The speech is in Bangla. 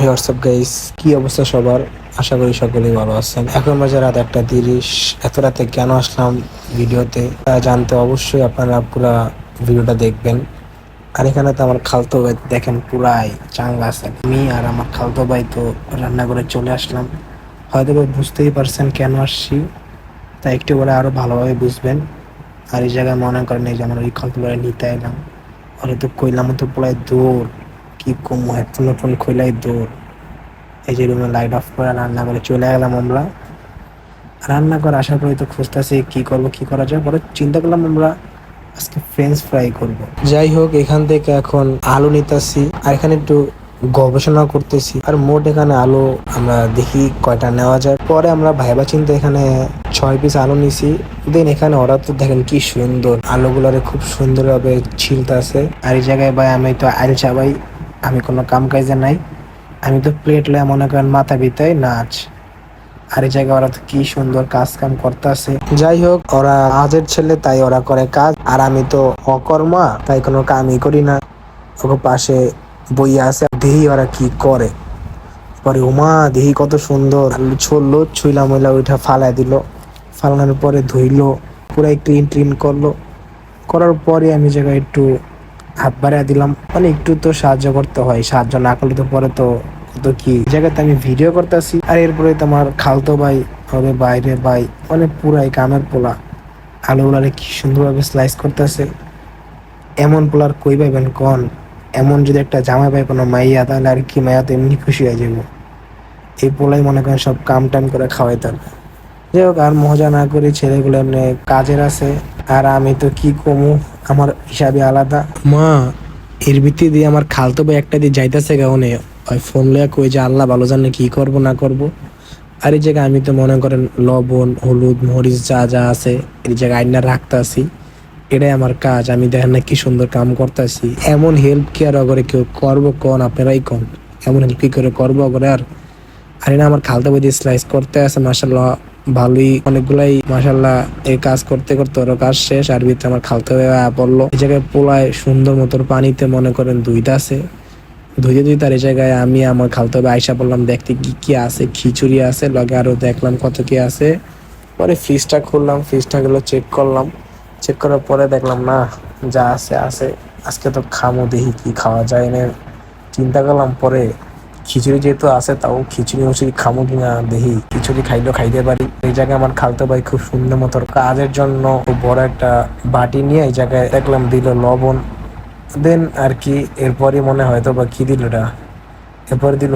হোয়াটসঅ্যাপ গাইস, কি অবস্থা সবার? আশা করি সকলেই ভালো আছেন। এখন বাজে রাত 1:30। এত রাতে কেন আসলাম ভিডিওতে তা জানতে অবশ্যই আপনারা পুরা ভিডিওটা দেখবেন। আর এখানে তো আমার খালতো ভাই দেখেন পুরাই চাঙ্গা আছে। আমি আর আমার খালতো ভাই তো রান্না করে চলে আসলাম। হয়তো বা বুঝতেই পারছেন কেন আসছি, তা একটু বলে আরো ভালোভাবে বুঝবেন। আর এই জায়গায় মনে করেন এই যে আমার ওই খালতো ভাই নিতে এলাম, ওরা তো কইলাম তো পুরাই দৌড়, কি কম হেডফোন খোলাই দৌড়। এই যে রুমে লাইট অফ করে রান্না করে চলে গেলাম আমরা। রান্না করে আসার পরে তো খুঁজতেছি কি করব, কি করা যায়। পরে চিন্তা করলাম আমরা আজকে ফ্রেঞ্চ ফ্রাই করব। যাই হোক, এখান থেকে এখন আলু নিতেছি আর এখানে একটু গবেষণা করতেছি। আর মোট এখানে আলু আমরা দেখি কয়টা নেওয়া যায়। পরে আমরা ভাইবা চিন্তা এখানে 6 পিস আলু নিছি। দেন এখানে ওরা তো দেখেন কি সুন্দর আলুগুলারে খুব সুন্দরভাবে ছিলতেছে। আর এই জায়গায় ভাই আমি তো আইলছা ভাই, আমি কোনো কাম কাজে নাই, আমি তো প্লেট লয়ে মনে করেন মাথা বিতাই নাচ। আর এই জায়গায় ওরা তো কি সুন্দর কাজ কাম করতেছে। যাই হোক, ওরা কাজের ছেলে তাই ওরা করে কাজ, আর আমি তো অকর্মা তাই কোনো কামই করি না। ওকে পাশে বইয়া আছে, দেহি ওরা কি করে। পরে উমা দেহি কত সুন্দর আলু ছড়লো, ছুইলা মইলা ওইটা ফালাই দিল। ফালানোর পরে ধুইলো, পুরাই ক্লিন ট্রিন করলো। করার পরে আমি জায়গায় একটু হাত বাড়িয়ে দিলাম, মানে একটু তো সাহায্য করতে হয়, সাহায্য না করলে তো পরে তো কত কি জায়গাতে আমি ভিডিও করতেছি। আর এরপরে তোমার খালতো ভাই হবে বাইরে ভাই, মানে পুরাই কামের পোলা আলুগুলারে কি সুন্দরভাবে স্লাইস করতেছে। এমন পোলার কই পাইবেন কন? এমন যদি একটা জামাই পাই কোনো মাইয়া, তাহলে আর কি, মাইয়া তো এমনি খুশি হয়ে যাবো। এই পোলাই মনে করেন সব কাম টাম করে খাওয়াইতাম। যাই হোক, আর মজা না করি, ছেলেগুলো এমনি কাজের আছে আর আমি তো কি কমু, আমার হিসাবে আলাদা। মা, এর ভিত্তি দিয়ে আমার খালতো ভাই একটা দিয়ে যাইতেছে গাউনে, ওই ফোন লইয়া কই যে আল্লাহ ভালো জানে কি করব না করব। আর এই জায়গায় আমি তো মনে করেন লবণ হলুদ মরিচ যা যা আছে এই জায়গায় আইনা রাখতাছি। এটাই আমার কাজ। আমি দেখেন না কি সুন্দর কাম করতেছি। এমন হেল্প কি আর করে কেউ করবো কোন? আপনারাই কোন, এমন হেল্প কি করে করবো করে? আর আর এটা আমার খালতো ভাই দিয়ে স্লাইস করতে আছে, মাশাল্লাহ ভালোই অনেকগুলাই মাশাল্লাহ। এই কাজ করতে করতে ওর কাজ শেষ, আর ভিতরে আমার খালতো ভাই বললো এই জায়গায় পোলায় সুন্দর মতো পানিতে মনে করেন ধুইতে আছে। ধুইতে ধুইতে আর এই জায়গায় আমি আমার খালতো ভাই আয়সা বললাম দেখতে কি কি আছে। খিচুড়ি আছে, লগে আরো দেখলাম কত কি আছে। পরে ফ্রিজটা খুললাম, ফ্রিজটা গুলো চেক করলাম। চেক করার পরে দেখলাম না, যা আছে আছে। আজকে তো খামো, দেখি কি খাওয়া যায় না। চিন্তা করলাম পরে খিচুড়ি যেহেতু আছে, তাও খিচুড়ি মুচুড়ি খামো কিনা দেখি। খিচুড়ি খাইলেও খাইতে পারি। এই জায়গায় আমার খালতো ভাই খুব সুন্দর মতো কাজের জন্য খুব বড় একটা বাটি নিয়ে এই জায়গায় দেখলাম দিল লবণ। দেন আর কি এরপরই মনে হয়তো বা কি দিল, এরপরে দিল